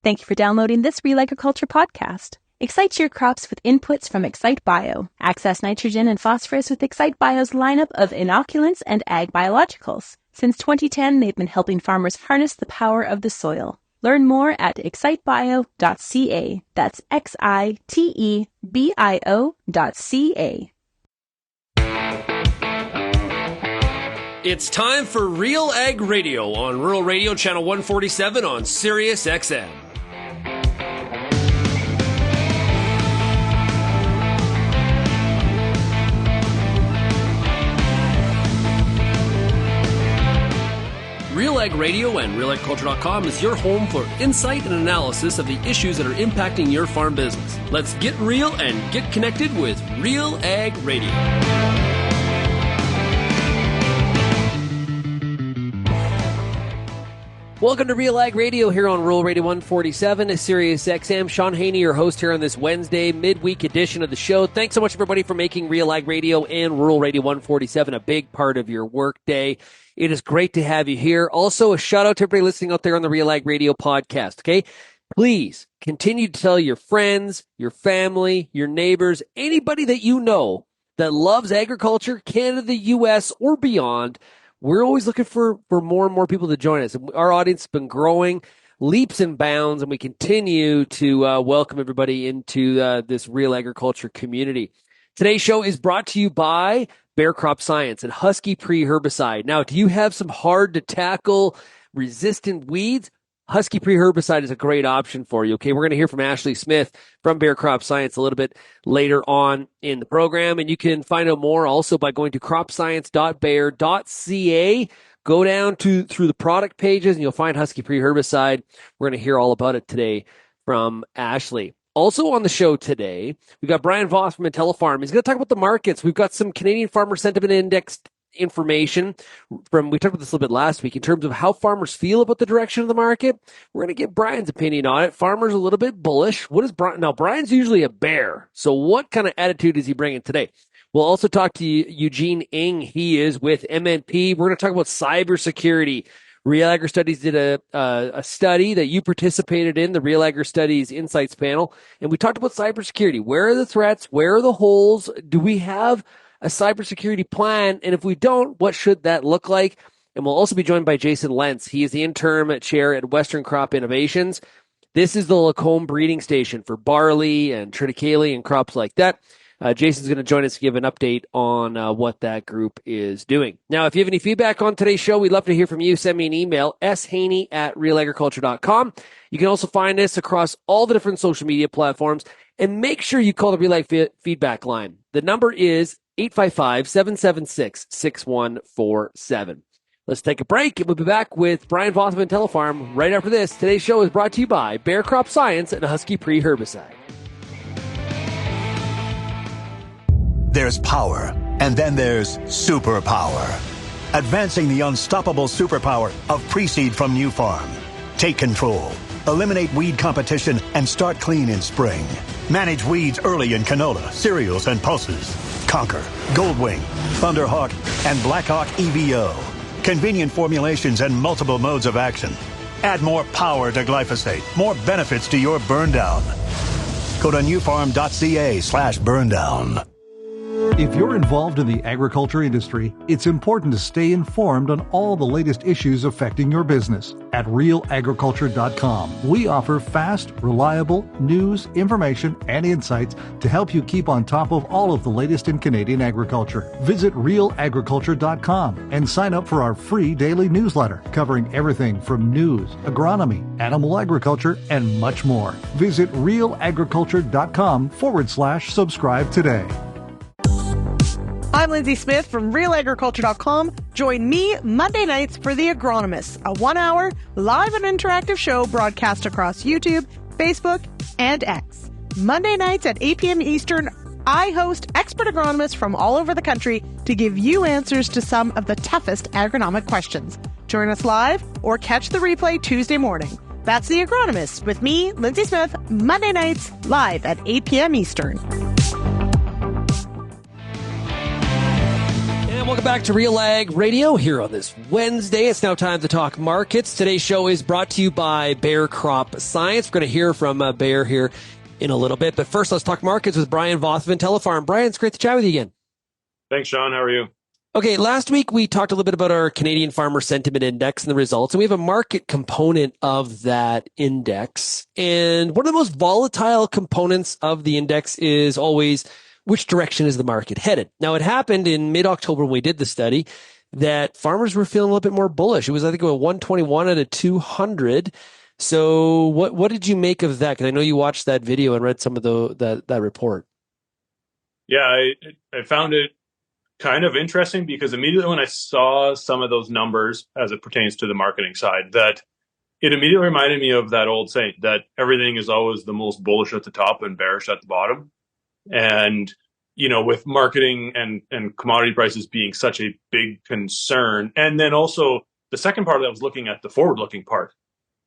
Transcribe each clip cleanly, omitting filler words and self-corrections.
Thank you for downloading this Real Agriculture podcast. Excite your crops with inputs from Excite Bio. Access nitrogen and phosphorus with Excite Bio's lineup of inoculants and ag biologicals. Since 2010, they've been helping farmers harness the power of the soil. Learn more at excitebio.ca. That's XITEBIO.ca. It's time for RealAg Radio on Rural Radio Channel 147 on Sirius XM. RealAg Radio and RealAgriculture.com is your home for insight and analysis of the issues that are impacting your farm business. Let's get real and get connected with RealAg Radio. Welcome to RealAg Radio here on Rural Radio 147, Sirius XM. Shaun Haney, your host here on this Wednesday midweek edition of the show. Thanks so much, everybody, for making RealAg Radio and Rural Radio 147 a big part of your work day. It is great to have you here. Also, a shout out to everybody listening out there on the RealAg Radio podcast, okay? Please continue to tell your friends, your family, your neighbors, anybody that you know that loves agriculture, Canada, the U.S., or beyond. We're always looking for more and more people to join us. Our audience has been growing leaps and bounds, and we continue to welcome everybody into this Real Agriculture community. Today's show is brought to you by Bayer Crop Science and Huskie pre-herbicide. Now, do you have some hard-to-tackle resistant weeds? Huskie pre-herbicide is a great option for you. Okay, we're going to hear from Ashley Smith from Bayer Crop Science a little bit later on in the program, and you can find out more also by going to cropscience.bayer.ca. Go down through the product pages, and you'll find Huskie pre-herbicide. We're going to hear all about it today from Ashley. Also on the show today, we've got Brian Voth from IntelliFarm. He's going to talk about the markets. We've got some Canadian Farmer Sentiment Index information we talked about this a little bit last week in terms of how farmers feel about the direction of the market. We're going to get Brian's opinion on it. Farmers a little bit bullish. What is Brian? Now, Brian's usually a bear. So what kind of attitude is he bringing today? We'll also talk to Eugene Ng. He is with MNP. We're going to talk about cybersecurity. RealAgri Studies did a study that you participated in, the RealAgri Studies Insights panel, and we talked about cybersecurity. Where are the threats? Where are the holes? Do we have a cybersecurity plan? And if we don't, what should that look like? And we'll also be joined by Jason Lenz. He is the interim chair at Western Crop Innovations. This is the Lacombe breeding station for barley and triticale and crops like that. Jason's going to join us to give an update on what that group is doing. Now, if you have any feedback on today's show, we'd love to hear from you. Send me an email, shaney@realagriculture.com. You can also find us across all the different social media platforms. And make sure you call the RealAg feedback line. The number is 855-776-6147. Let's take a break, and we'll be back with Brian Voth of IntelliFarm right after this. Today's show is brought to you by Bayer Crop Science and Huskie pre-herbicide. There's power, and then there's superpower. Advancing the unstoppable superpower of pre-seed from New Farm. Take control, eliminate weed competition, and start clean in spring. Manage weeds early in canola, cereals, and pulses. Conquer, Goldwing, Thunderhawk, and Blackhawk EVO. Convenient formulations and multiple modes of action. Add more power to glyphosate, more benefits to your burn down. Go to newfarm.ca/burn down. If you're involved in the agriculture industry, it's important to stay informed on all the latest issues affecting your business. At RealAgriculture.com, we offer fast, reliable news, information, and insights to help you keep on top of all of the latest in Canadian agriculture. Visit RealAgriculture.com and sign up for our free daily newsletter covering everything from news, agronomy, animal agriculture, and much more. Visit RealAgriculture.com/subscribe today. I'm Lindsay Smith from RealAgriculture.com. Join me Monday nights for The Agronomists, a 1-hour live and interactive show broadcast across YouTube, Facebook, and X. Monday nights at 8 p.m. Eastern, I host expert agronomists from all over the country to give you answers to some of the toughest agronomic questions. Join us live or catch the replay Tuesday morning. That's The Agronomists with me, Lindsay Smith, Monday nights live at 8 p.m. Eastern. Welcome back to RealAg Radio here on this Wednesday. It's now time to talk markets. Today's show is brought to you by Bayer Crop Science. We're going to hear from Bayer here in a little bit. But first, let's talk markets with Brian Voth of IntelliFarm. Brian, it's great to chat with you again. Thanks, Shaun. How are you? Okay, last week we talked a little bit about our Canadian Farmer Sentiment Index and the results, and we have a market component of that index. And one of the most volatile components of the index is always which direction is the market headed. Now, it happened in mid-October when we did the study that farmers were feeling a little bit more bullish. It was, I think, a 121 out of 200. So what did you make of that? Because I know you watched that video and read some of that report. Yeah, I found it kind of interesting because immediately when I saw some of those numbers as it pertains to the marketing side, that it immediately reminded me of that old saying that everything is always the most bullish at the top and bearish at the bottom. And, you know, with marketing and commodity prices being such a big concern. And then also the second part of that was looking at the forward-looking part.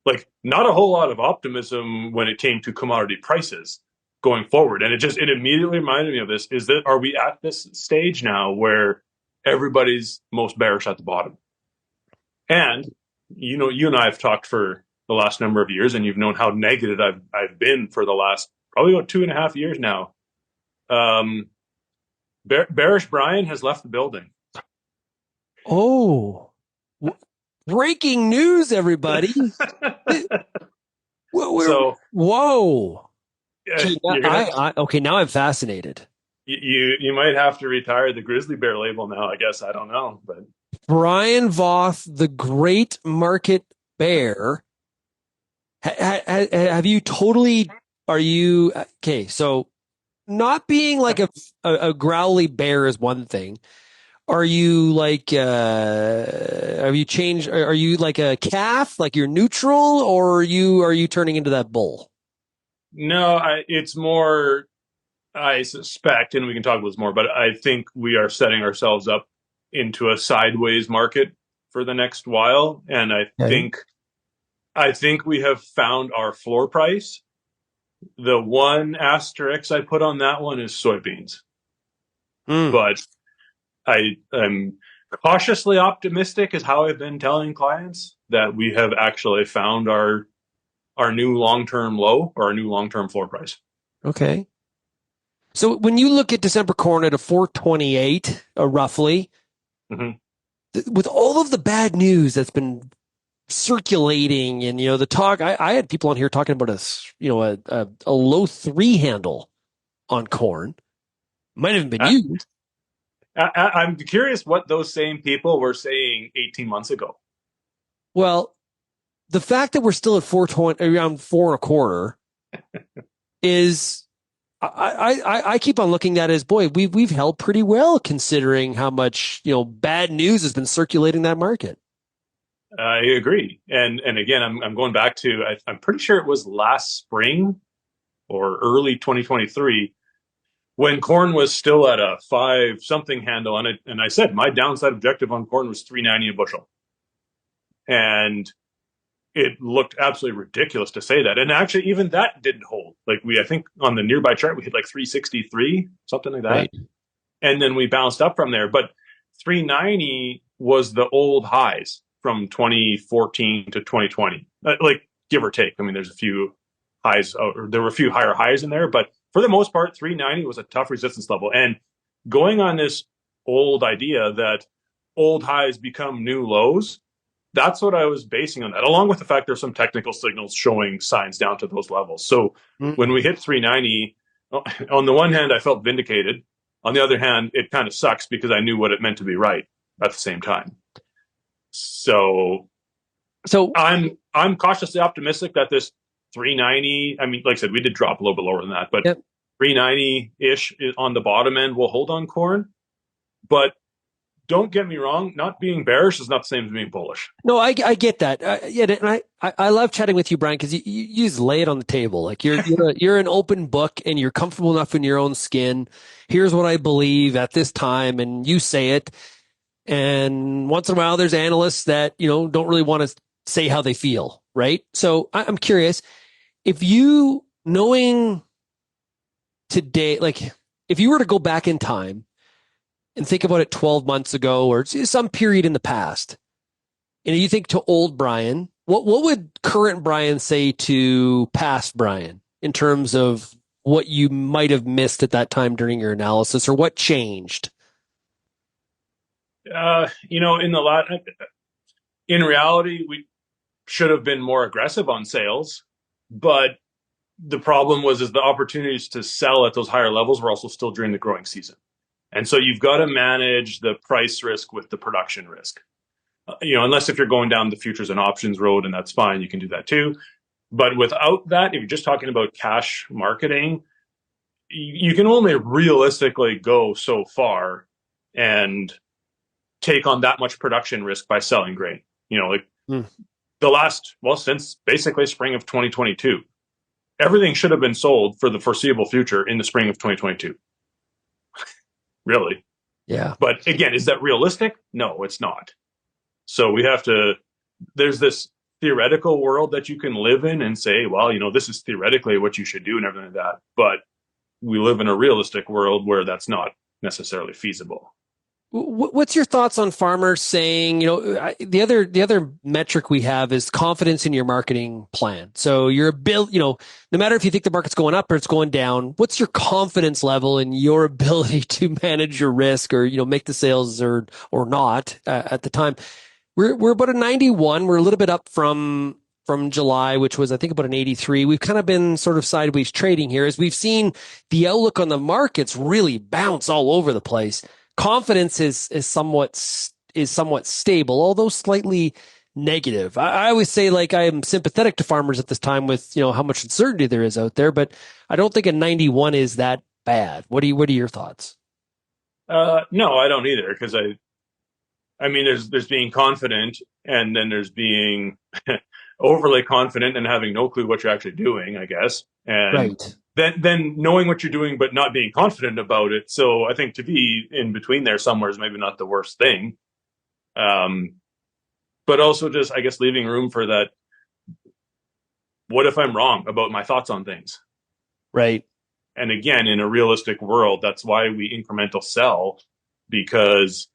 Like, not a whole lot of optimism when it came to commodity prices going forward. And it immediately reminded me of this, is that are we at this stage now where everybody's most bearish at the bottom? And, you know, you and I have talked for the last number of years, and you've known how negative I've been for the last probably about 2.5 years now. Bearish Brian has left the building. Oh, breaking news, everybody. Whoa. Okay, now I'm fascinated. You might have to retire the grizzly bear label now, I guess. I don't know. But Brian Voth, the great market bear. Have you totally, are you, okay, so not being like a growly bear is one thing. Are you like, have you changed? Are you like a calf, like you're neutral, or are you turning into that bull? No, it's more, I suspect, and we can talk about this more, but I think we are setting ourselves up into a sideways market for the next while. And I think we have found our floor price. The one asterisk I put on that one is soybeans. But I'm cautiously optimistic is how I've been telling clients that we have actually found our new long-term low or our new long-term floor price. Okay. So when you look at December corn at a 428, roughly, with all of the bad news that's been circulating and, you know, the talk, I had people on here talking about a low 3 handle on corn. Might have been you. I'm curious what those same people were saying 18 months ago. Well, the fact that we're still at 420, around 4 1/4 is, I keep on looking at it as, boy, we've held pretty well considering how much, you know, bad news has been circulating that market. I agree. And again, I'm going back to, I'm pretty sure it was last spring or early 2023 when corn was still at a 5 something handle on it. And I said my downside objective on corn was 390 a bushel. And it looked absolutely ridiculous to say that. And actually, even that didn't hold. Like I think on the nearby chart, we hit like 363, something like that. Right. And then we bounced up from there. But 390 was the old highs from 2014 to 2020, like give or take. I mean, there's a few highs, or there were a few higher highs in there, but for the most part, 390 was a tough resistance level. And going on this old idea that old highs become new lows, that's what I was basing on that, along with the fact there's some technical signals showing signs down to those levels. So when we hit 390, on the one hand, I felt vindicated. On the other hand, it kind of sucks because I knew what it meant to be right at the same time. So I'm cautiously optimistic that this 390, I mean, like I said, we did drop a little bit lower than that, but 390-ish on the bottom end will hold on corn. But don't get me wrong, not being bearish is not the same as being bullish. No, I get that. And I love chatting with you, Brian, because you just lay it on the table. Like you're an open book and you're comfortable enough in your own skin. Here's what I believe at this time, and you say it. And once in a while, there's analysts that, you know, don't really want to say how they feel, right? So I'm curious, if you, knowing today, like if you were to go back in time and think about it 12 months ago or some period in the past, and you think to old Brian, what would current Brian say to past Brian in terms of what you might have missed at that time during your analysis, or what changed? In reality, we should have been more aggressive on sales, but the problem was the opportunities to sell at those higher levels were also still during the growing season. And so you've got to manage the price risk with the production risk. Unless if you're going down the futures and options road, and that's fine, you can do that too. But without that, if you're just talking about cash marketing, you can only realistically go so far and take on that much production risk by selling grain. Since basically spring of 2022, everything should have been sold for the foreseeable future in the spring of 2022. Really. Yeah. But again, is that realistic? No, it's not. So there's this theoretical world that you can live in and say, well, this is theoretically what you should do and everything like that. But we live in a realistic world where that's not necessarily feasible. What's your thoughts on farmers saying, the other metric we have is confidence in your marketing plan. So your ability, no matter if you think the market's going up or it's going down, what's your confidence level in your ability to manage your risk or, make the sales or not at the time? We're about a 91. We're a little bit up from July, which was, I think, about an 83. We've kind of been sort of sideways trading here as we've seen the outlook on the markets really bounce all over the place. Confidence is somewhat stable, although slightly negative. I always say, I am sympathetic to farmers at this time with, how much uncertainty there is out there, but I don't think a 91 is that bad. What are your thoughts? No, I don't either, because there's being confident, and then there's being overly confident and having no clue what you're actually doing, I guess. And right. Then knowing what you're doing, but not being confident about it. So I think to be in between there somewhere is maybe not the worst thing. But also just, I guess, leaving room for that. What if I'm wrong about my thoughts on things? Right. And again, in a realistic world, that's why we incremental sell, because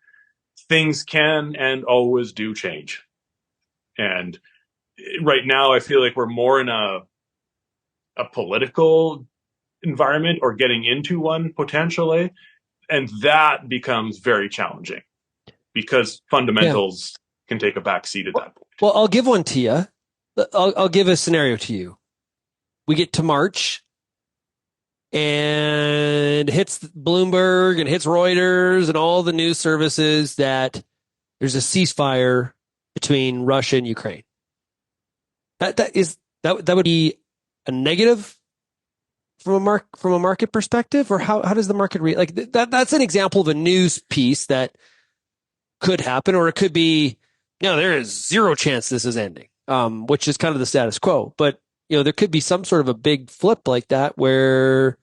things can and always do change. And right now, I feel like we're more in a political environment, or getting into one potentially, and that becomes very challenging because fundamentals can take a back seat at that point. Well, I'll give one to you. I'll give a scenario to you. We get to March and hits Bloomberg and hits Reuters and all the news services that there's a ceasefire between Russia and Ukraine. That would be a negative from a market perspective, or how does the market read? That's an example of a news piece that could happen, or it could be, there is zero chance this is ending, which is kind of the status quo. But there could be some sort of a big flip like that where,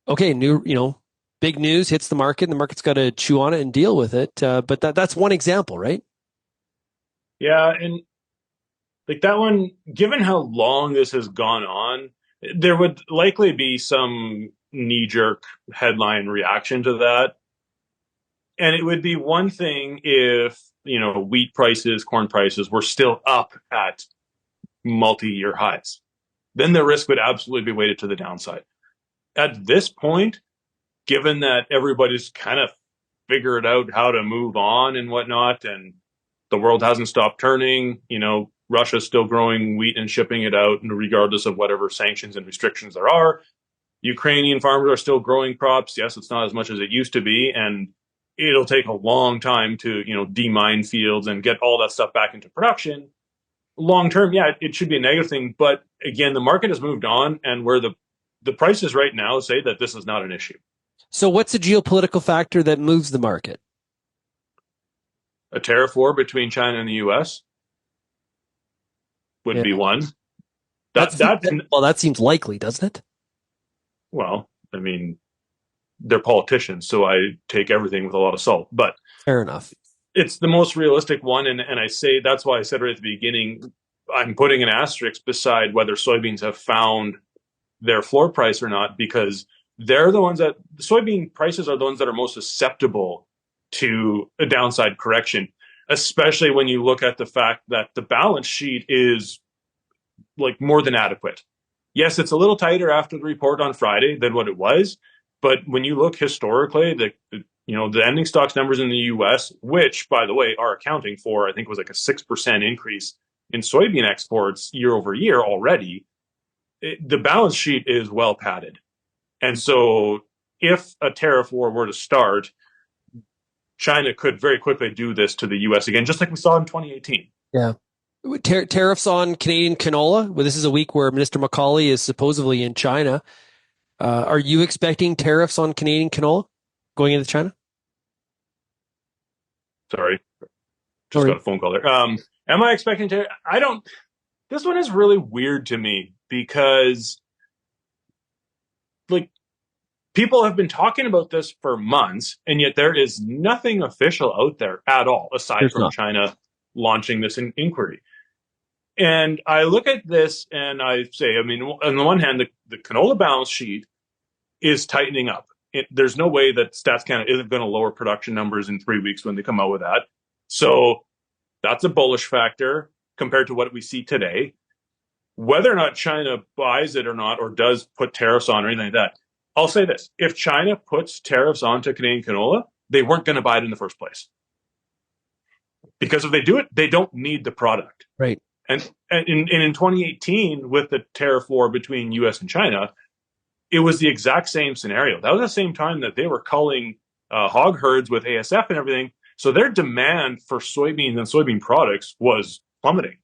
big news hits the market, and the market's got to chew on it and deal with it. But that's one example, right? Yeah, and that one, given how long this has gone on, there would likely be some knee-jerk headline reaction to that. And it would be one thing if, wheat prices, corn prices were still up at multi-year highs. Then the risk would absolutely be weighted to the downside. At this point, given that everybody's kind of figured out how to move on and whatnot, and the world hasn't stopped turning, Russia's still growing wheat and shipping it out, and regardless of whatever sanctions and restrictions there are. Ukrainian farmers are still growing crops. Yes, it's not as much as it used to be, and it'll take a long time to, demine fields and get all that stuff back into production. Long term, it should be a negative thing. But again, the market has moved on, and where the prices right now say that this is not an issue. So what's a geopolitical factor that moves the market? A tariff war between China and the U.S. would be one. That seems likely, doesn't it? Well, they're politicians, so I take everything with a lot of salt. But fair enough. It's the most realistic one, and I say that's why I said right at the beginning, I'm putting an asterisk beside whether soybeans have found their floor price or not, because they're the ones that the soybean prices are the ones that are most susceptible to a downside correction, especially when you look at the fact that the balance sheet is like more than adequate. Yes, it's a little tighter after the report on Friday than what it was, but when you look historically, the ending stocks numbers in the U.S., which, by the way, are accounting for, I think it was like a 6% increase in soybean exports year over year already, the balance sheet is well padded. And so if a tariff war were to start, China could very quickly do this to the U.S. again, just like we saw in 2018. Yeah. Tariffs on Canadian canola. Well, this is a week where Minister Macaulay is supposedly in China. Are you expecting tariffs on Canadian canola going into China? Sorry. Just got a phone call there. Am I expecting tariffs? I don't. This one is really weird to me because, like, people have been talking about this for months, and yet there is nothing official out there at all, aside from China launching this inquiry. And I look at this and I say, I mean, on the one hand, the canola balance sheet is tightening up. There's no way that Stats Canada isn't going to lower production numbers in 3 weeks when they come out with that. So that's a bullish factor compared to what we see today. Whether or not China buys it or not, or does put tariffs on or anything like that, I'll say this. If China puts tariffs onto Canadian canola, they weren't going to buy it in the first place. Because if they do it, they don't need the product. Right. And in 2018, with the tariff war between U.S. and China, it was the exact same scenario. That was the same time that they were culling hog herds with ASF and everything. So their demand for soybeans and soybean products was plummeting.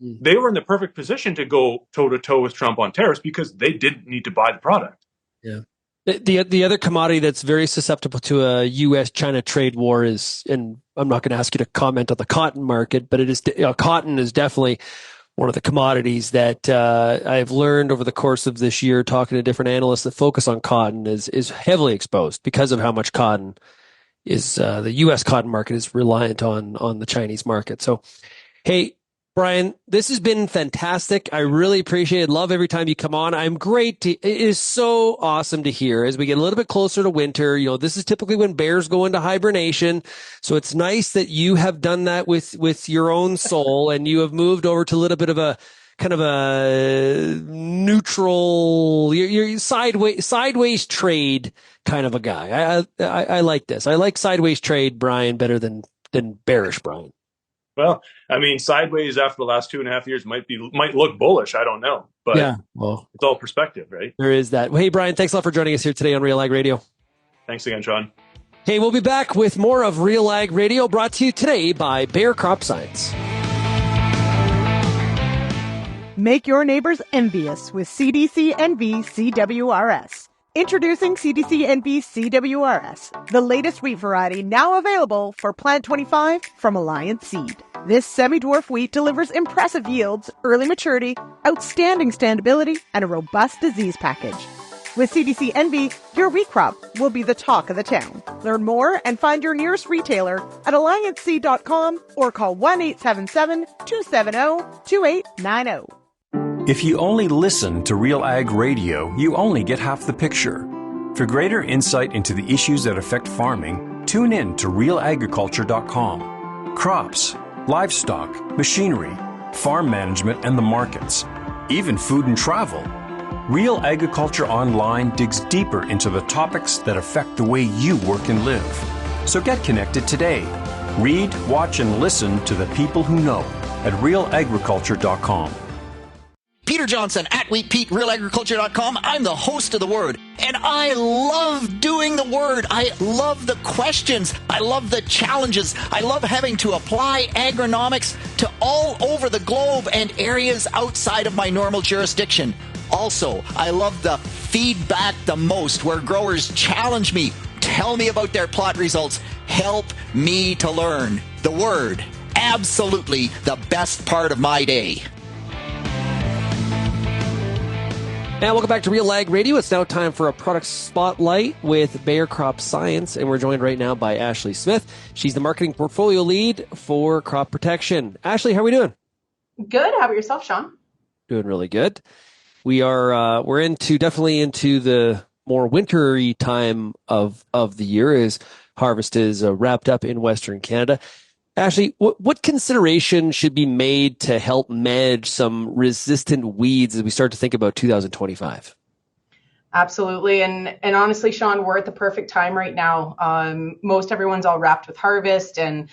They were in the perfect position to go toe-to-toe with Trump on tariffs because they didn't need to buy the product. Yeah. The other commodity that's very susceptible to a U.S.-China trade war is, and I'm not going to ask you to comment on the cotton market, but it is cotton is definitely one of the commodities that I've learned over the course of this year, talking to different analysts that focus on cotton, is heavily exposed because of how much cotton is the U.S. cotton market is reliant on the Chinese market. So, hey, Brian, this has been fantastic. I really appreciate it. Love every time you come on. It is so awesome to hear as we get a little bit closer to winter. You know, this is typically when bears go into hibernation. So it's nice that you have done that with your own soul and you have moved over to a little bit of a kind of a neutral, you're sideways trade kind of a guy. I like this. I like sideways trade, Brian, better than bearish, Brian. Well, I mean, sideways after the last 2.5 years might look bullish. I don't know, but yeah, well, it's all perspective, right? There is that. Well, hey, Brian, thanks a lot for joining us here today on RealAg Radio. Thanks again, Shaun. Hey, we'll be back with more of RealAg Radio, brought to you today by Bayer Crop Science. Make your neighbors envious with CDC Envy CWRS. Introducing CDC Envy CWRS, the latest wheat variety now available for Plant 25 from Alliance Seed. This semi-dwarf wheat delivers impressive yields, early maturity, outstanding standability, and a robust disease package. With CDC Envy, your wheat crop will be the talk of the town. Learn more and find your nearest retailer at allianceseed.com or call 1-877-270-2890. If you only listen to RealAg Radio, you only get half the picture. For greater insight into the issues that affect farming, tune in to RealAgriculture.com. Crops, livestock, machinery, farm management, and the markets, even food and travel. Real Agriculture Online digs deeper into the topics that affect the way you work and live. So get connected today. Read, watch, and listen to the people who know at RealAgriculture.com. Peter Johnson at WheatPete, RealAgriculture.com. I'm the host of The Word, and I love doing The Word. I love the questions. I love the challenges. I love having to apply agronomics to all over the globe and areas outside of my normal jurisdiction. Also, I love the feedback the most, where growers challenge me, tell me about their plot results, help me to learn. The Word, absolutely the best part of my day. And welcome back to RealAg Radio. It's now time for a product spotlight with Bayer Crop Science, and we're joined right now by Ashley Smith. She's the marketing portfolio lead for crop protection. Ashley, how are we doing? Good. How about yourself, Shaun? Doing really good. We're definitely into the more wintry time of the year as harvest is wrapped up in Western Canada. Ashley, what consideration should be made to help manage some resistant weeds as we start to think about 2025? Absolutely. And honestly, Shaun, we're at the perfect time right now. Most everyone's all wrapped with harvest, and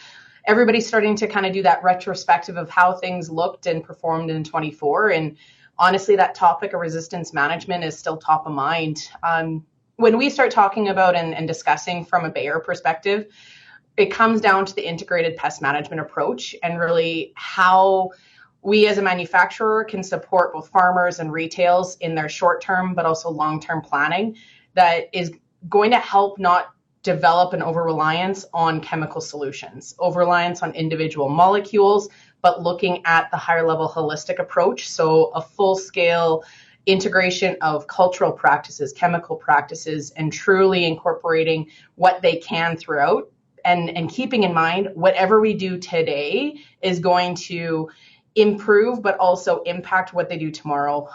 everybody's starting to kind of do that retrospective of how things looked and performed in 24. And honestly, that topic of resistance management is still top of mind. When we start talking about and discussing from a Bayer perspective, it comes down to the integrated pest management approach and really how we as a manufacturer can support both farmers and retails in their short-term but also long-term planning that is going to help not develop an over-reliance on chemical solutions, over-reliance on individual molecules, but looking at the higher level holistic approach. So a full-scale integration of cultural practices, chemical practices, and truly incorporating what they can throughout. And keeping in mind, whatever we do today is going to improve, but also impact what they do tomorrow.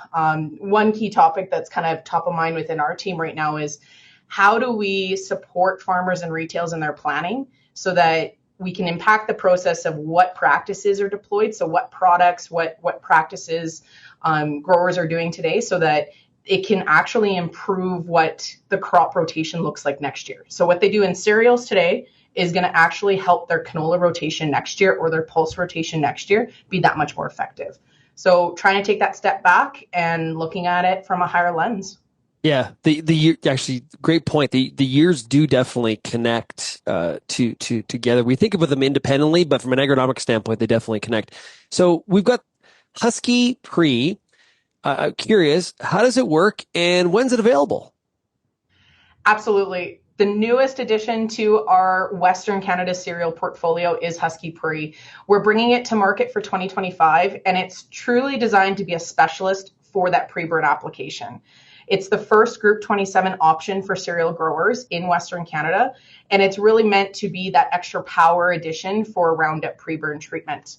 One key topic that's kind of top of mind within our team right now is how do we support farmers and retails in their planning so that we can impact the process of what practices are deployed. So what products, what practices growers are doing today so that it can actually improve what the crop rotation looks like next year. So what they do in cereals today is going to actually help their canola rotation next year or their pulse rotation next year be that much more effective. So trying to take that step back and looking at it from a higher lens. Yeah, the year, actually, great point. The years do definitely connect together. We think about them independently, but from an agronomic standpoint, they definitely connect. So we've got Huskie Pre. Curious, how does it work and when's it available? Absolutely. The newest addition to our Western Canada cereal portfolio is Huskie Pre. We're bringing it to market for 2025, and it's truly designed to be a specialist for that pre-burn application. It's the first Group 27 option for cereal growers in Western Canada, and it's really meant to be that extra power addition for Roundup pre-burn treatment.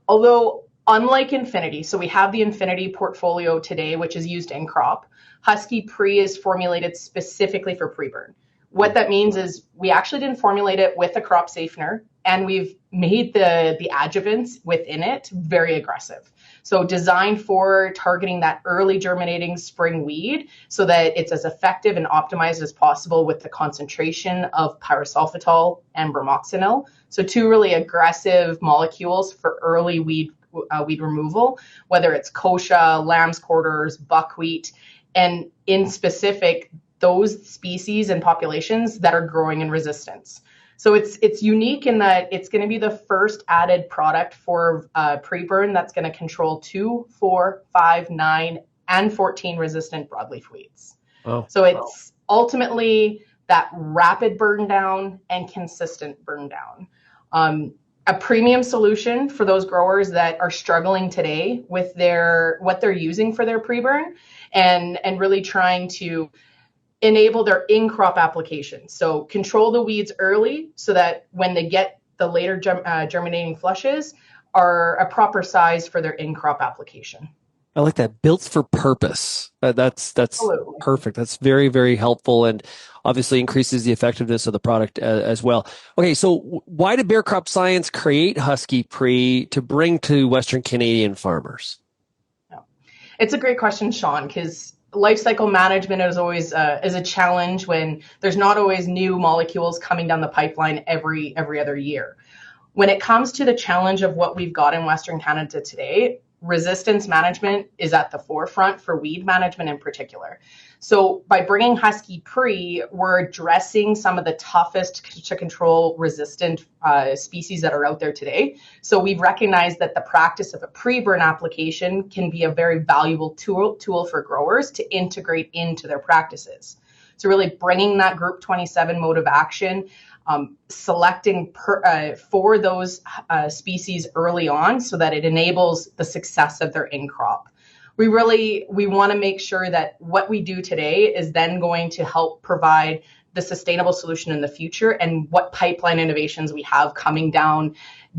Although, unlike Infinity, so we have the Infinity portfolio today, which is used in crop, Huskie Pre is formulated specifically for pre-burn. What that means is we actually didn't formulate it with a crop safener, and we've made the adjuvants within it very aggressive. So designed for targeting that early germinating spring weed so that it's as effective and optimized as possible with the concentration of pyrosulfatol and bromoxynil. So two really aggressive molecules for early weed removal, whether it's kochia, lamb's quarters, buckwheat, and in specific, those species and populations that are growing in resistance. So it's unique in that it's going to be the first added product for pre-burn that's going to control 2, 4, 5, 9, and 14 resistant broadleaf weeds. Oh. So it's ultimately that rapid burn down and consistent burn down. A premium solution for those growers that are struggling today with what they're using for their pre-burn and really trying to enable their in-crop application. So control the weeds early so that when they get the later germinating flushes are a proper size for their in-crop application. I like that. Built for purpose. That's Absolutely. Perfect. That's very, very helpful and obviously increases the effectiveness of the product as well. Okay, so why did Bayer Crop Science create Huskie Pre to bring to Western Canadian farmers? It's a great question, Shaun, because life cycle management is always is a challenge when there's not always new molecules coming down the pipeline every other year. When it comes to the challenge of what we've got in Western Canada today, resistance management is at the forefront for weed management in particular. So by bringing Huskie Pre, we're addressing some of the toughest to control resistant species that are out there today. So we've recognized that the practice of a pre-burn application can be a very valuable tool for growers to integrate into their practices. So really bringing that Group 27 mode of action, selecting for those species early on so that it enables the success of their in-crop. We want to make sure that what we do today is then going to help provide the sustainable solution in the future and what pipeline innovations we have coming down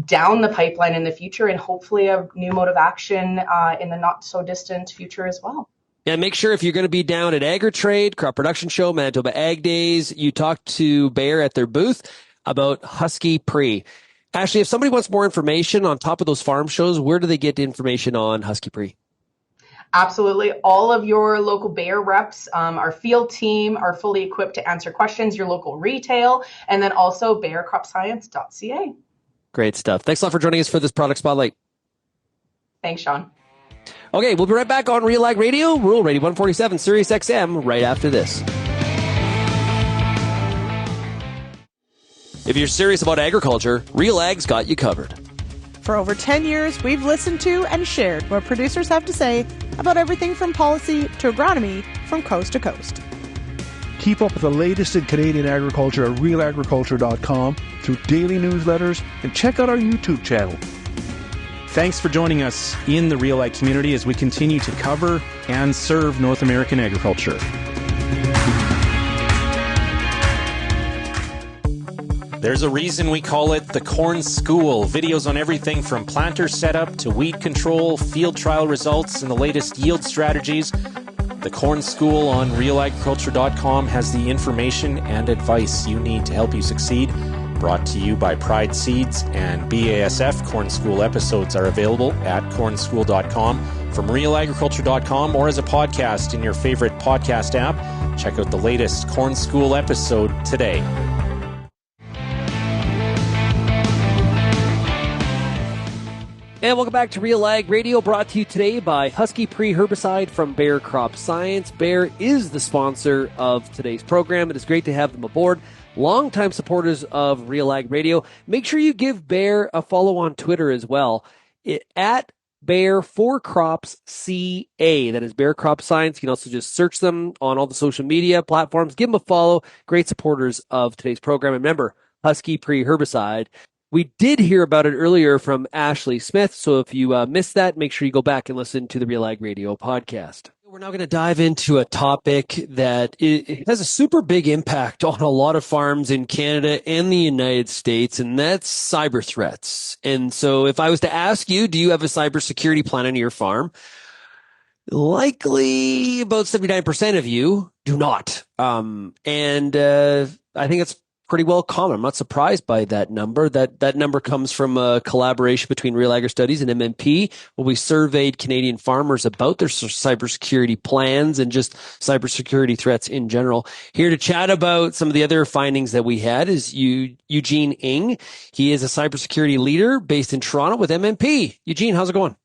the pipeline in the future and hopefully a new mode of action in the not so distant future as well. And make sure if you're going to be down at Agritrade, Crop Production Show, Manitoba Ag Days, you talk to Bayer at their booth about Huskie Pre. Ashley, if somebody wants more information on top of those farm shows, where do they get information on Huskie Pre? Absolutely. All of your local Bayer reps, our field team are fully equipped to answer questions, your local retail, and then also bayercropscience.ca. Great stuff. Thanks a lot for joining us for this product spotlight. Thanks, Shaun. Okay, we'll be right back on RealAg Radio, Rural Radio 147, Sirius XM, right after this. If you're serious about agriculture, RealAg's got you covered. For over 10 years, we've listened to and shared what producers have to say about everything from policy to agronomy from coast to coast. Keep up with the latest in Canadian agriculture at RealAgriculture.com through daily newsletters and check out our YouTube channel. Thanks for joining us in the RealAg community as we continue to cover and serve North American agriculture. There's a reason we call it the Corn School. Videos on everything from planter setup to weed control, field trial results, and the latest yield strategies. The Corn School on RealAgriculture.com has the information and advice you need to help you succeed. Brought to you by Pride Seeds and BASF. Corn School episodes are available at cornschool.com, from realagriculture.com, or as a podcast in your favorite podcast app. Check out the latest Corn School episode today. And welcome back to RealAg Radio, brought to you today by Huskie Pre Herbicide from Bayer Crop Science. Bayer is the sponsor of today's program. It is great to have them aboard. Longtime supporters of RealAg Radio. Make sure you give Bayer a follow on Twitter as well. At Bayer for Crops CA. That is Bayer Crop Science. You can also just search them on all the social media platforms. Give them a follow. Great supporters of today's program. And remember, Huskie Pre Herbicide. We did hear about it earlier from Ashley Smith, so if you missed that, make sure you go back and listen to the RealAg Radio podcast. We're now going to dive into a topic that it has a super big impact on a lot of farms in Canada and the United States, and that's cyber threats. And so if I was to ask you, do you have a cybersecurity plan on your farm? Likely about 79% of you do not. I think it's pretty well common. I'm not surprised by that number. That number comes from a collaboration between Real Agri Studies and MMP, where we surveyed Canadian farmers about their cybersecurity plans and just cybersecurity threats in general. Here to chat about some of the other findings that we had is Eugene Ng. He is a cybersecurity leader based in Toronto with MMP. Eugene, how's it going?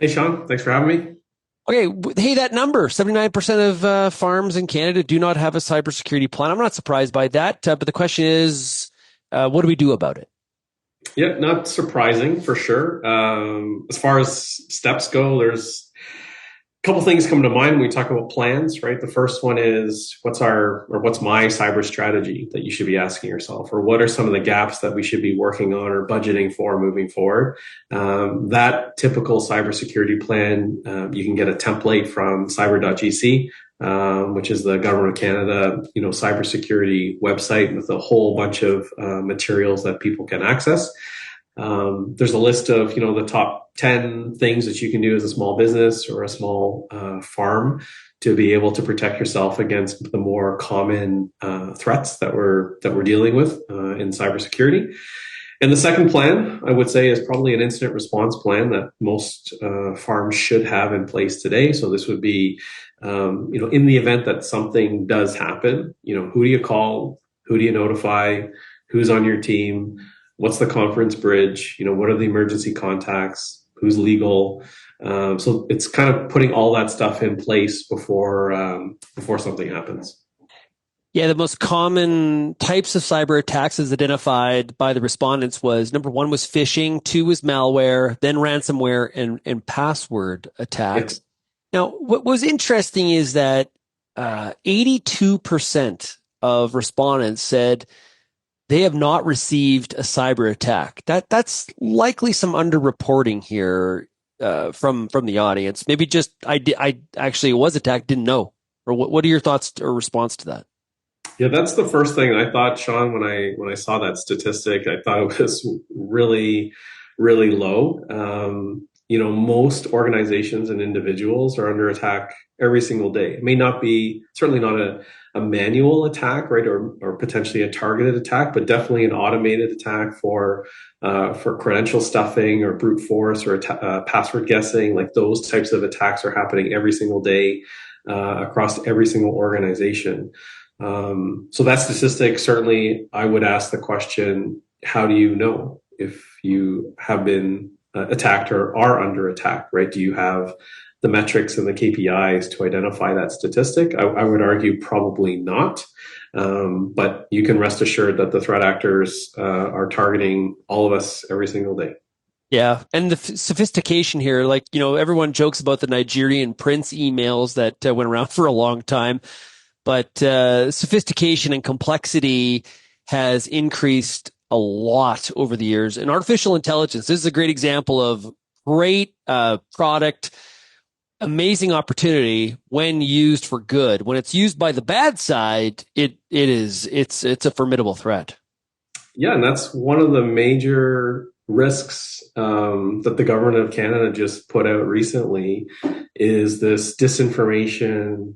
Hey, Shaun. Thanks for having me. Okay, hey, that number, 79% of farms in Canada do not have a cybersecurity plan. I'm not surprised by that, but the question is, what do we do about it? Yeah, not surprising for sure. As far as steps go, there's a couple things come to mind when we talk about plans, right? The first one is what's my cyber strategy that you should be asking yourself, or what are some of the gaps that we should be working on or budgeting for moving forward? That typical cybersecurity plan, you can get a template from cyber.gc, which is the Government of Canada, cybersecurity website with a whole bunch of materials that people can access. There's a list of, the top 10 things that you can do as a small business or a small farm to be able to protect yourself against the more common threats that we're dealing with in cybersecurity. And the second plan, I would say, is probably an incident response plan that most farms should have in place today. So this would be, in the event that something does happen, who do you call? Who do you notify? Who's on your team? What's the conference bridge? What are the emergency contacts? Who's legal? So it's kind of putting all that stuff in place before something happens. Yeah, the most common types of cyber attacks as identified by the respondents was, number one was phishing, two was malware, then ransomware and password attacks. Yes. Now, what was interesting is that 82% of respondents said they have not received a cyber attack. That's likely some underreporting here from the audience. Maybe just I actually was attacked, didn't know. Or what are your thoughts or response to that? Yeah, that's the first thing I thought, Shaun, when I saw that statistic. I thought it was really, really low. most organizations and individuals are under attack every single day. It may not be, certainly not a manual attack, right, or potentially a targeted attack, but definitely an automated attack for credential stuffing or brute force or password guessing. Like those types of attacks are happening every single day across every single organization. So that statistic, certainly I would ask the question, how do you know if you have been attacked or are under attack, right? Do you have the metrics and the KPIs to identify that statistic? I would argue probably not. But you can rest assured that the threat actors are targeting all of us every single day. Yeah. And the sophistication here, everyone jokes about the Nigerian prince emails that went around for a long time, but sophistication and complexity has increased a lot over the years. And artificial intelligence, this is a great example of great product, amazing opportunity when used for good. When it's used by the bad side, it's a formidable threat. Yeah, and that's one of the major risks that the government of Canada just put out recently is this disinformation,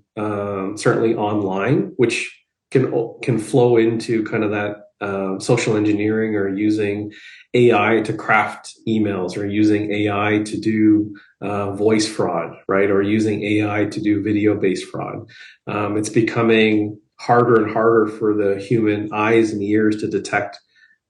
certainly online, which can flow into kind of that social engineering or using AI to craft emails or using AI to do voice fraud, right? Or using AI to do video-based fraud. It's becoming harder and harder for the human eyes and ears to detect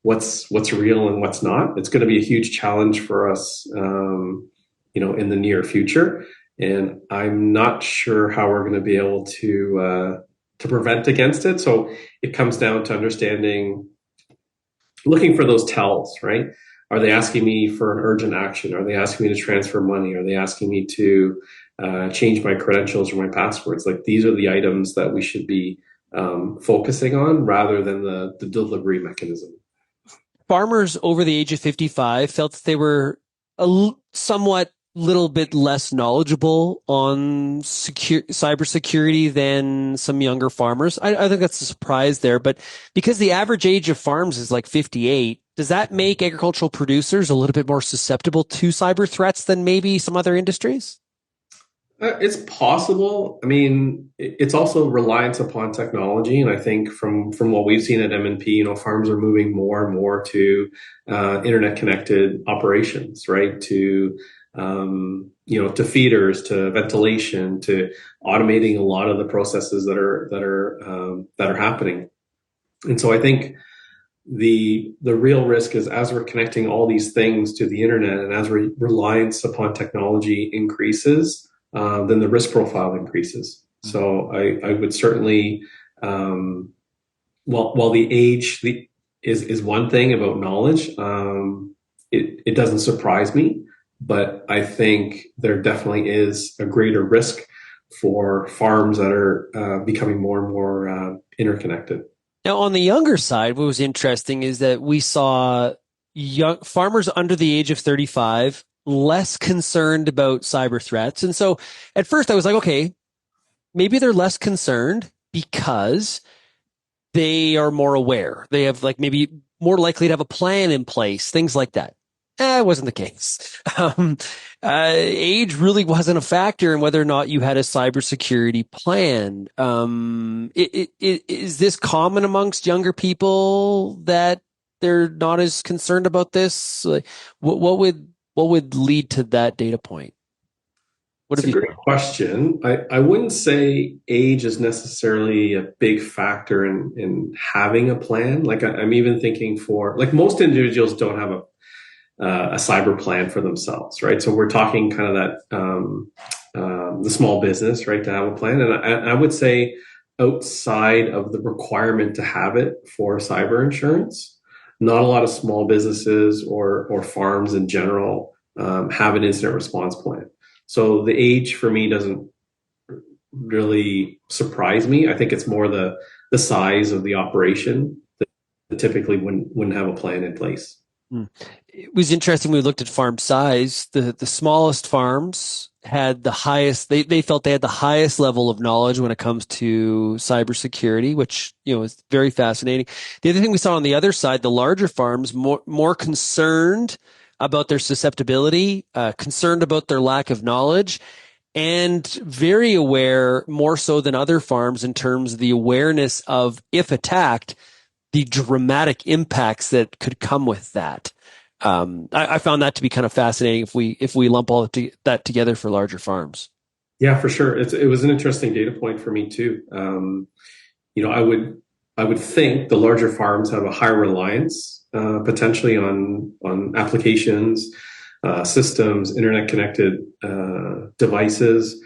what's real and what's not. It's going to be a huge challenge for us, in the near future. And I'm not sure how we're going to be able to prevent against it. So it comes down to looking for those tells, right? Are they asking me for an urgent action? Are they asking me to transfer money? Are they asking me to change my credentials or my passwords? Like these are the items that we should be focusing on rather than the delivery mechanism. Farmers over the age of 55 felt that they were somewhat little bit less knowledgeable on cybersecurity than some younger farmers. I think that's a surprise there, but because the average age of farms is like 58, does that make agricultural producers a little bit more susceptible to cyber threats than maybe some other industries? It's possible. I mean, it's also reliance upon technology. And I think from what we've seen at M&P, farms are moving more and more to internet connected operations, right? To to feeders, to ventilation, to automating a lot of the processes that are happening. And so I think the real risk is as we're connecting all these things to the internet and as reliance upon technology increases, then the risk profile increases. So I would certainly, while the age is one thing about knowledge, it doesn't surprise me. But I think there definitely is a greater risk for farms that are becoming more and more interconnected. Now, on the younger side, what was interesting is that we saw young farmers under the age of 35 less concerned about cyber threats. And so at first I was like, okay, maybe they're less concerned because they are more aware. They have maybe more likely to have a plan in place, things like that. It wasn't the case. Age really wasn't a factor in whether or not you had a cybersecurity plan. Is this common amongst younger people that they're not as concerned about this? What would lead to that data point? That's a great question. I wouldn't say age is necessarily a big factor in having a plan. I'm even thinking for most individuals don't have a cyber plan for themselves, right? So we're talking kind of that the small business, right, to have a plan. And I would say outside of the requirement to have it for cyber insurance, not a lot of small businesses or farms in general have an incident response plan. So the age for me doesn't really surprise me. I think it's more the size of the operation that typically wouldn't have a plan in place. It was interesting when we looked at farm size. The smallest farms had the highest, they felt they had the highest level of knowledge when it comes to cybersecurity, which, is very fascinating. The other thing we saw on the other side, the larger farms more concerned about their susceptibility, concerned about their lack of knowledge, and very aware, more so than other farms, in terms of the awareness of, if attacked, the dramatic impacts that could come with that. I found that to be kind of fascinating if we lump all that together for larger farms. Yeah, for sure. It was an interesting data point for me too. I would think the larger farms have a higher reliance potentially on applications, systems, internet connected devices,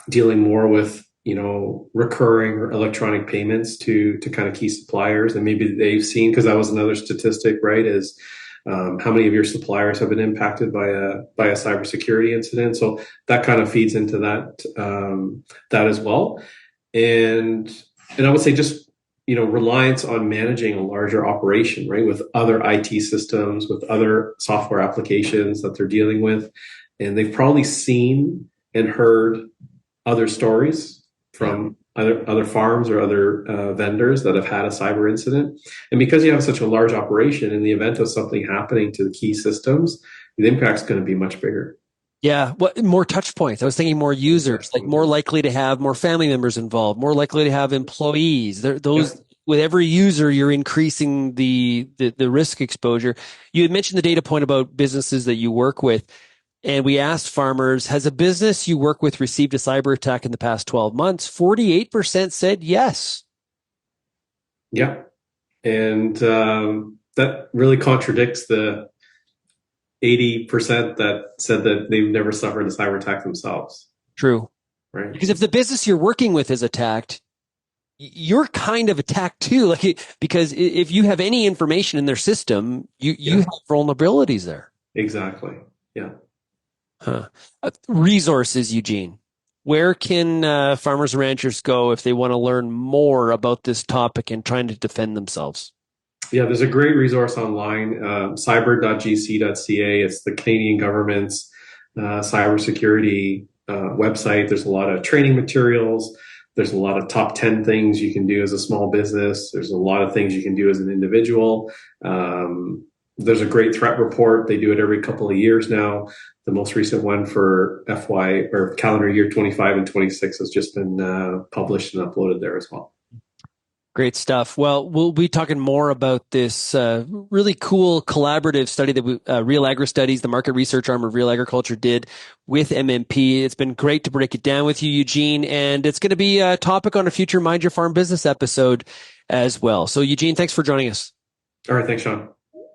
dealing more with recurring or electronic payments to kind of key suppliers. And maybe they've seen, because that was another statistic, right, is how many of your suppliers have been impacted by a cybersecurity incident. So that kind of feeds into that as well. And I would say just reliance on managing a larger operation, right, with other IT systems, with other software applications that they're dealing with. And they've probably seen and heard other stories from other farms or other vendors that have had a cyber incident. And because you have such a large operation, in the event of something happening to the key systems, the impact's going to be much bigger. Yeah, more touch points. I was thinking more users, like more likely to have more family members involved, more likely to have employees. With every user, you're increasing the risk exposure. You had mentioned the data point about businesses that you work with. And we asked farmers, has a business you work with received a cyber attack in the past 12 months? 48% said yes. Yeah. And that really contradicts the 80% that said that they've never suffered a cyber attack themselves. True. Right. Because if the business you're working with is attacked, you're kind of attacked too. Because if you have any information in their system, you have vulnerabilities there. Exactly. Yeah. Resources, Eugene. Where can farmers and ranchers go if they want to learn more about this topic and trying to defend themselves? Yeah, there's a great resource online, cyber.gc.ca. It's the Canadian government's cybersecurity website. There's a lot of training materials. There's a lot of top 10 things you can do as a small business. There's a lot of things you can do as an individual. There's a great threat report. They do it every couple of years now. The most recent one for FY or calendar year 25 and 26 has just been published and uploaded there as well. Great stuff. Well, we'll be talking more about this really cool collaborative study that Real Agri Studies, the market research arm of Real Agriculture, did with MMP. It's been great to break it down with you, Eugene, and it's going to be a topic on a future Mind Your Farm Business episode as well. So, Eugene, thanks for joining us. All right. Thanks, Shaun.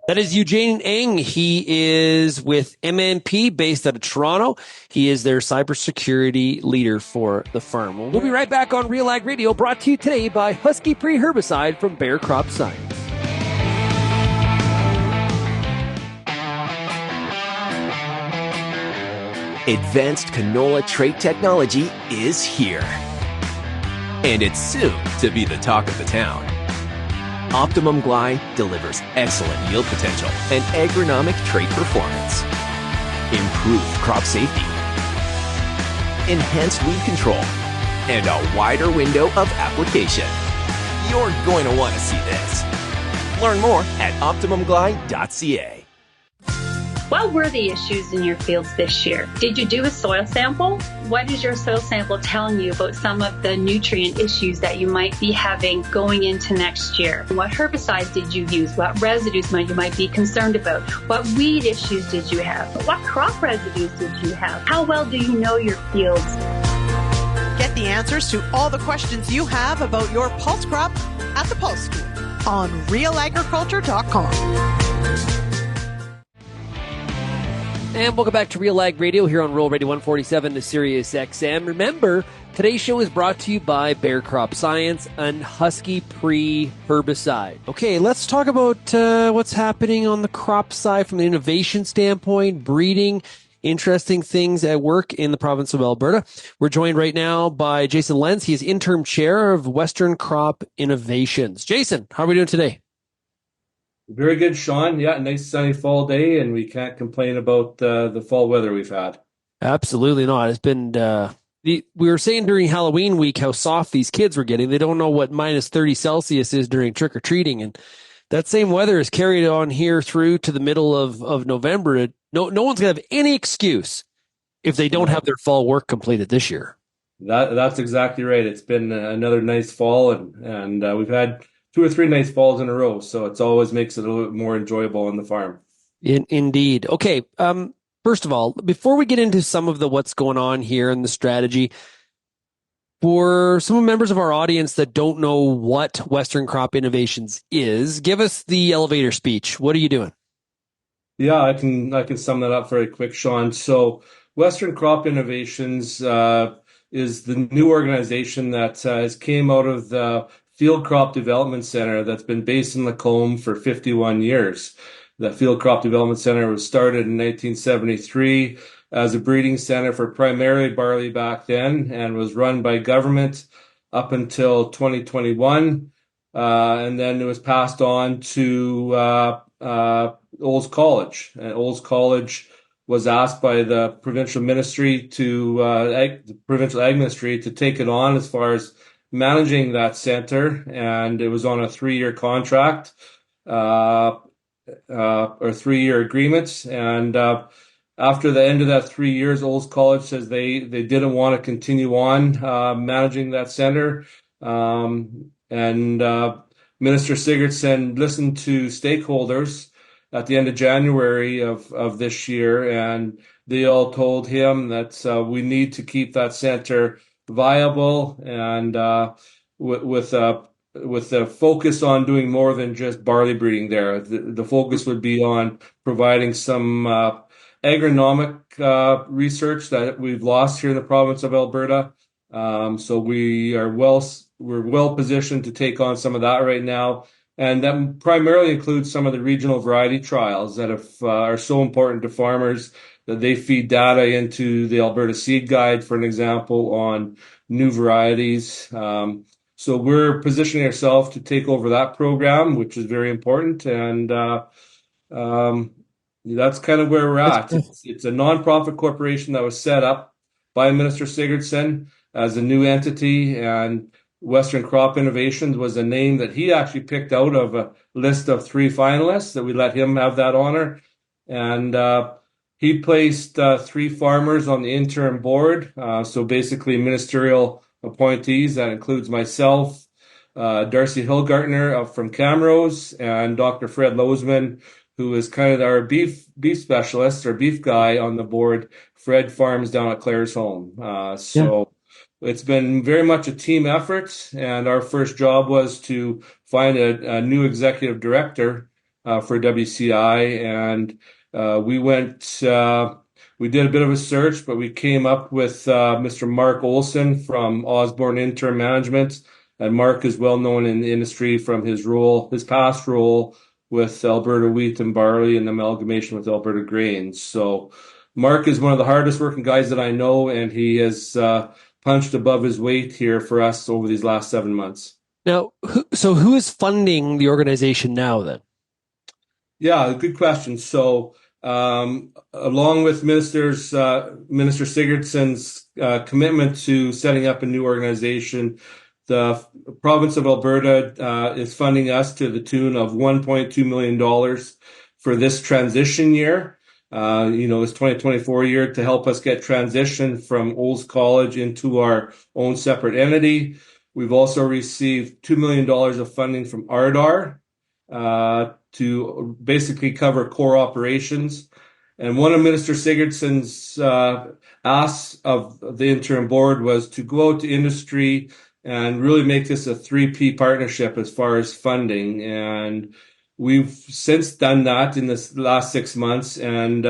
That is Eugene Ng. He is with MNP based out of Toronto. He is their cybersecurity leader for the farm. We'll be right back on RealAg Radio, brought to you today by Huskie Pre-Herbicide from Bayer Crop Science. Advanced canola trait technology is here. And it's soon to be the talk of the town. Optimum Glide delivers excellent yield potential and agronomic trait performance. Improved crop safety. Enhanced weed control. And a wider window of application. You're going to want to see this. Learn more at OptimumGlide.ca. What were the issues in your fields this year? Did you do a soil sample? What is your soil sample telling you about some of the nutrient issues that you might be having going into next year? What herbicides did you use? What residues you might be concerned about? What weed issues did you have? What crop residues did you have? How well do you know your fields? Get the answers to all the questions you have about your pulse crop at the Pulse School on RealAgriculture.com. And welcome back to Real Ag Radio here on Rural Radio 147 to Sirius XM. Remember, today's show is brought to you by Bayer Crop Science and Huskie Pre-Herbicide. Okay, let's talk about what's happening on the crop side from an innovation standpoint, breeding, interesting things at work in the province of Alberta. We're joined right now by Jason Lenz. He is interim chair of Western Crop Innovations. Jason, how are we doing today? Very good, Shaun. Yeah, nice sunny fall day, and we can't complain about the fall weather we've had. Absolutely not. It's been, we were saying during Halloween week how soft these kids were getting. They don't know what minus 30 Celsius is during trick-or-treating, and That same weather is carried on here through to the middle of November. No one's going to have any excuse if they don't have their fall work completed this year. That's exactly right. It's been another nice fall, and we've had 2 or 3 nice falls in a row, so it always makes it a little bit more enjoyable on the farm. Indeed. Okay. First of all, before we get into some of what's going on here and the strategy, for some members of our audience that don't know what Western Crop Innovations is, give us the elevator speech. What are you doing? Yeah, I can sum that up very quick, Shaun. So Western Crop Innovations is the new organization that has came out of the Field Crop Development Center that's been based in Lacombe for 51 years. The Field Crop Development Center was started in 1973 as a breeding center for primarily barley back then, and was run by government up until 2021. And then it was passed on to Olds College. And Olds College was asked by the provincial ministry the provincial ag ministry to take it on as far as managing that center, and it was on a 3-year contract or 3-year agreements. And after the end of that 3 years, Olds College says they didn't want to continue on managing that center. And Minister Sigurdsson listened to stakeholders at the end of January of this year, and they all told him that we need to keep that center viable, and with the focus on doing more than just barley breeding there. The focus would be on providing some agronomic research that we've lost here in the province of Alberta. So we're well positioned to take on some of that right now. And that primarily includes some of the regional variety trials that are so important to farmers, that they feed data into the Alberta Seed Guide, for an example, on new varieties. So we're positioning ourselves to take over that program, which is very important. And that's kind of where we're at. It's a nonprofit corporation that was set up by Minister Sigurdsson as a new entity, and Western Crop Innovations was a name that he actually picked out of a list of 3 finalists, that we let him have that honor. And he placed 3 farmers on the interim board. So basically ministerial appointees. That includes myself, Darcy Hillgartner from Camrose, and Dr. Fred Lozman, who is kind of our beef specialist or beef guy on the board. Fred farms down at Claresholm. It's been very much a team effort, and our first job was to find a new executive director for WCI, and we did a bit of a search, but we came up with Mr. Mark Olson from Osborne Interim Management, and Mark is well known in the industry from his past role with Alberta Wheat and Barley and amalgamation with Alberta Grains. So Mark is one of the hardest working guys that I know, and he has punched above his weight here for us over these last 7 months. Now, who is funding the organization now then? Yeah, good question. So along with Minister Sigurdsson's commitment to setting up a new organization, the province of Alberta is funding us to the tune of $1.2 million for this transition year. This 2024 year, to help us get transition from Olds College into our own separate entity. We've also received $2 million of funding from ARDAR to basically cover core operations. And one of Minister Sigurdsson's asks of the interim board was to go out to industry and really make this a 3P partnership as far as funding. And we've since done that in the last 6 months, and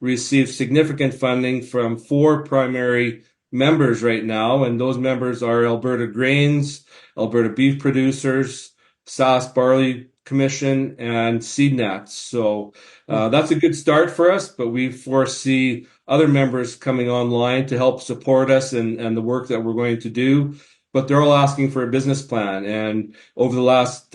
received significant funding from 4 primary members right now. And those members are Alberta Grains, Alberta Beef Producers, SAS Barley Commission, and SeedNet. So that's a good start for us, but we foresee other members coming online to help support us and the work that we're going to do. But they're all asking for a business plan. And over the last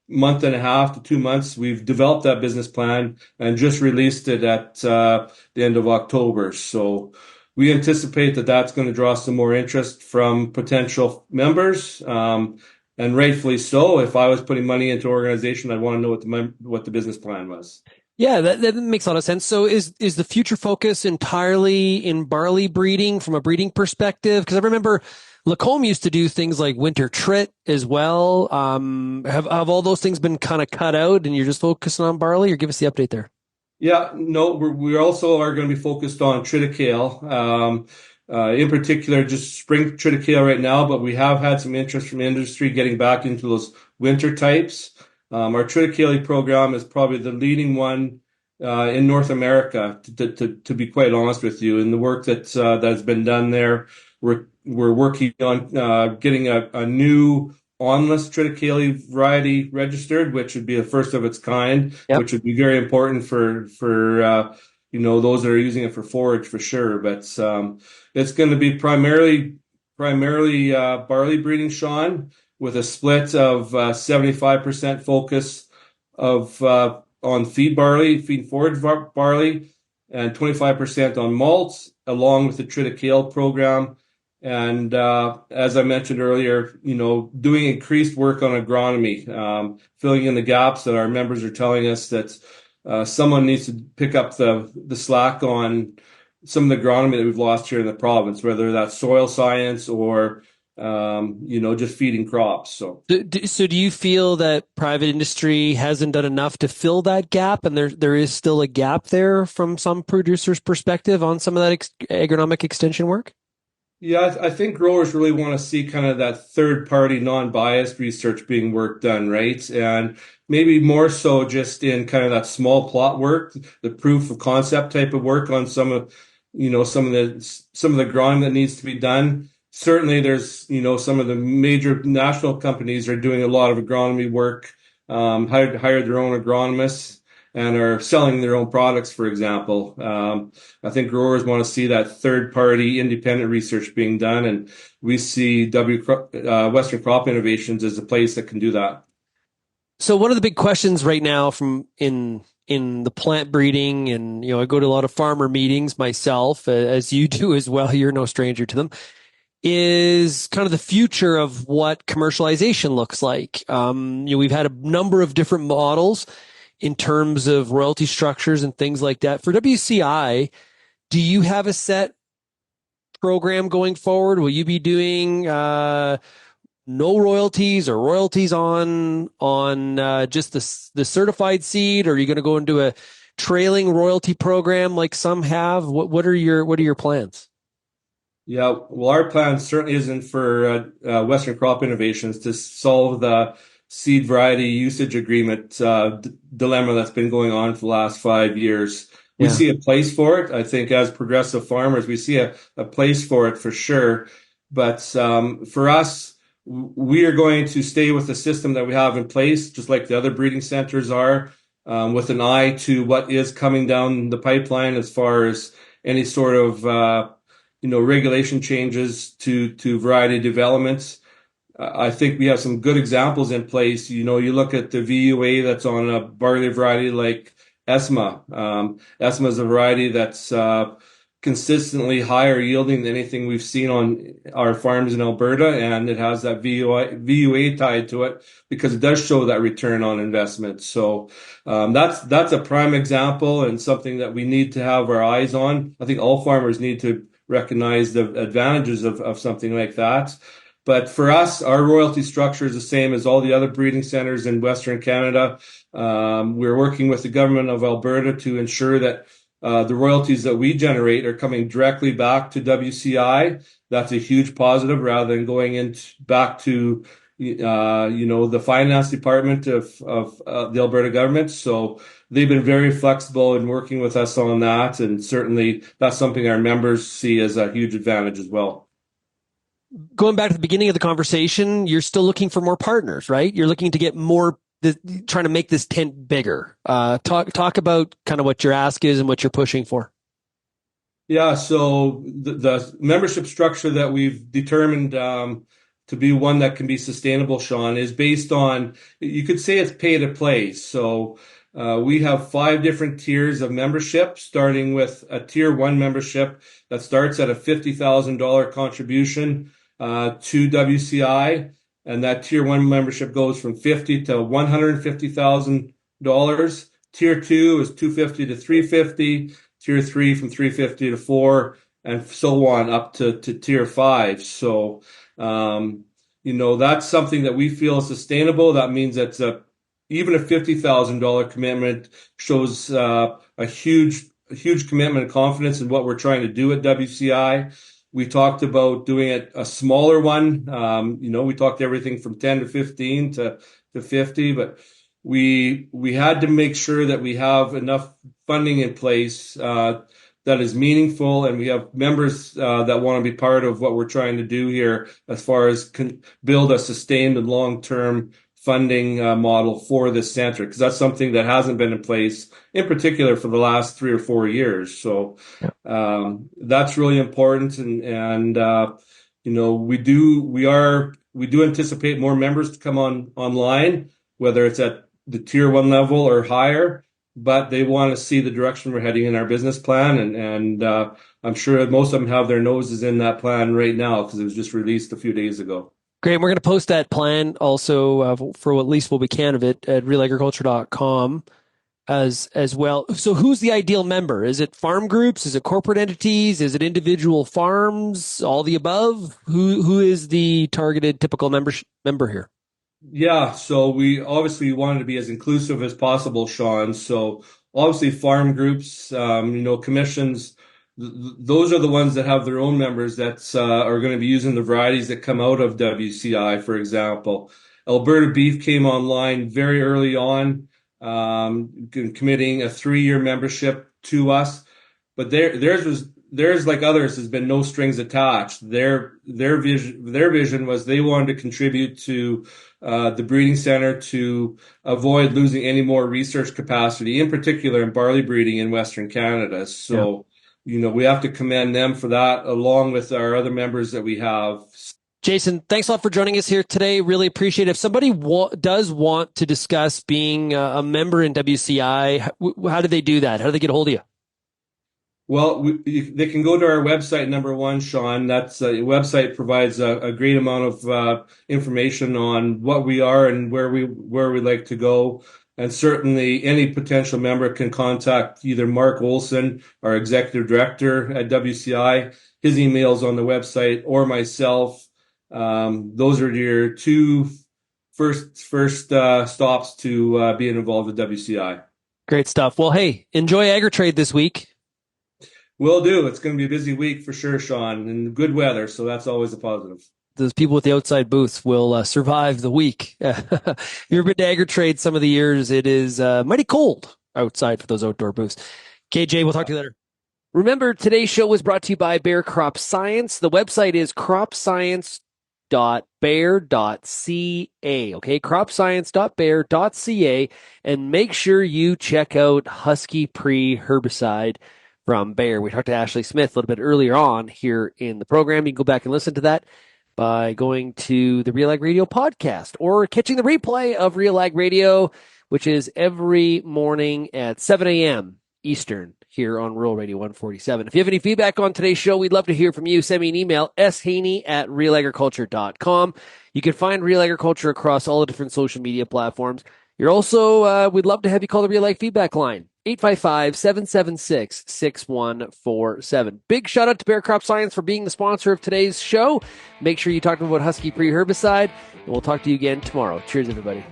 month and a half to 2 months, we've developed that business plan and just released it at the end of October. So we anticipate that that's going to draw some more interest from potential members. And rightfully so. If I was putting money into an organization, I'd want to know what the business plan was. Yeah, that makes a lot of sense. So is the future focus entirely in barley breeding from a breeding perspective? Because I remember Lacombe used to do things like winter trit as well. Have all those things been kind of cut out and you're just focusing on barley, or give us the update there? Yeah, no, we also are going to be focused on triticale. In particular, just spring triticale right now, but we have had some interest from industry getting back into those winter types. Our triticale program is probably the leading one in North America, to be quite honest with you. And the work that's been done there, we're working on getting a new on-list triticale variety registered, which would be the first of its kind, which would be very important for those that are using it for forage for sure. But it's going to be primarily barley breeding, Shaun, with a split of 75% focus on feed and forage barley, and 25% on malts, along with the triticale program. And as I mentioned earlier, doing increased work on agronomy, filling in the gaps that our members are telling us that someone needs to pick up the slack on some of the agronomy that we've lost here in the province, whether that's soil science or just feeding crops. So do you feel that private industry hasn't done enough to fill that gap, and there is still a gap there from some producers' perspective on some of that agronomic extension work? Yeah, I think growers really want to see kind of that third-party, non-biased research being work done, right? And maybe more so just in kind of that small plot work, the proof of concept type of work on some of the agronomy that needs to be done. Certainly, there's some of the major national companies are doing a lot of agronomy work, hired their own agronomists, and are selling their own products, for example. I think growers want to see that third-party independent research being done, and we see Western Crop Innovations as a place that can do that. So one of the big questions right now in the plant breeding, and I go to a lot of farmer meetings myself, as you do as well, you're no stranger to them, is kind of the future of what commercialization looks like. We've had a number of different models in terms of royalty structures and things like that. For WCI, do you have a set program going forward? Will you be doing no royalties or royalties on just the certified seed? Or are you going to go into a trailing royalty program like some have? What are your plans? Yeah, well, our plan certainly isn't for Western Crop Innovations to solve the seed variety usage agreement dilemma that's been going on for the last 5 years. We see a place for it. I think as progressive farmers, we see a place for it for sure. But for us, we are going to stay with the system that we have in place, just like the other breeding centers are, with an eye to what is coming down the pipeline as far as any sort of regulation changes to variety developments. I think we have some good examples in place. You look at the VUA that's on a barley variety like Esma. Esma is a variety that's consistently higher yielding than anything we've seen on our farms in Alberta, and it has that VUA tied to it because it does show that return on investment. So that's a prime example and something that we need to have our eyes on. I think all farmers need to recognize the advantages of something like that. But for us, our royalty structure is the same as all the other breeding centers in Western Canada. We're working with the government of Alberta to ensure that the royalties that we generate are coming directly back to WCI. That's a huge positive rather than going back to the finance department of the Alberta government. So they've been very flexible in working with us on that. And certainly that's something our members see as a huge advantage as well. Going back to the beginning of the conversation, you're still looking for more partners, right? You're looking to get more, trying to make this tent bigger. Talk about kind of what your ask is and what you're pushing for. Yeah, so the membership structure that we've determined to be one that can be sustainable, Shaun, is based on, you could say it's pay to play. So we have 5 different tiers of membership, starting with a tier 1 membership that starts at a $50,000 contribution to WCI. and that tier 1 membership goes from $50,000 to $150,000. Tier 2 is $250,000 to $350,000. Tier 3 from $350,000 to $400,000, and so on up to tier 5. So, that's something that we feel is sustainable. That means that even a $50,000 commitment shows a huge commitment and confidence in what we're trying to do at WCI. We talked about doing it a smaller one. We talked everything from 10 to 15 to 50, but we had to make sure that we have enough funding in place that is meaningful, and we have members that want to be part of what we're trying to do here as far as build a sustained and long-term funding model for this center, because that's something that hasn't been in place, in particular for the last 3 or 4 years. So that's really important, and we do anticipate more members to come online, whether it's at the tier 1 level or higher, but they want to see the direction we're heading in our business plan, and I'm sure most of them have their noses in that plan right now because it was just released a few days ago. Great. We're going to post that plan also for at least what we can of it at RealAgriculture.com as well. So who's the ideal member? Is it farm groups? Is it corporate entities? Is it individual farms? All the above? Who is the targeted typical member here? Yeah, so we obviously wanted to be as inclusive as possible, Shaun. So obviously farm groups, commissions, those are the ones that have their own members that are going to be using the varieties that come out of WCI, for example. Alberta Beef came online very early on, committing a 3-year membership to us, but theirs, like others, has been no strings attached. Their vision was they wanted to contribute to the breeding center to avoid losing any more research capacity, in particular in barley breeding in Western Canada. So, we have to commend them for that, along with our other members that we have. Jason, thanks a lot for joining us here today. Really appreciate it. If somebody does want to discuss being a member in WCI, how do they do that? How do they get a hold of you? Well, they can go to our website, number one, Shaun. That's the website provides a great amount of information on what we are and where we like to go. And certainly any potential member can contact either Mark Olson, our executive director at WCI. His email's on the website, or myself. Those are your two first stops to being involved with WCI. Great stuff. Well, hey, enjoy AgriTrade this week. Will do. It's going to be a busy week for sure, Shaun, and good weather, so that's always a positive. Those people with the outside booths will survive the week. If you've been to AgriTrade some of the years, it is mighty cold outside for those outdoor booths. KJ, we'll talk to you later. Remember, today's show was brought to you by Bayer Crop Science. The website is cropscience.bayer.ca. Okay, cropscience.bayer.ca, and make sure you check out Huskie Pre-Herbicide from Bayer. We talked to Ashley Smith a little bit earlier on here in the program. You can go back and listen to that by going to the RealAg Radio podcast or catching the replay of RealAg Radio, which is every morning at 7 a.m. Eastern here on Rural Radio 147. If you have any feedback on today's show, we'd love to hear from you. Send me an email, shaney@realagriculture.com. You can find Real Agriculture across all the different social media platforms. You're also, we'd love to have you call the Real Ag feedback line, 855-776-6147. Big shout out to Bayer Crop Science for being the sponsor of today's show. Make sure you talk to them about Huskie Pre-Herbicide, and we'll talk to you again tomorrow. Cheers, everybody.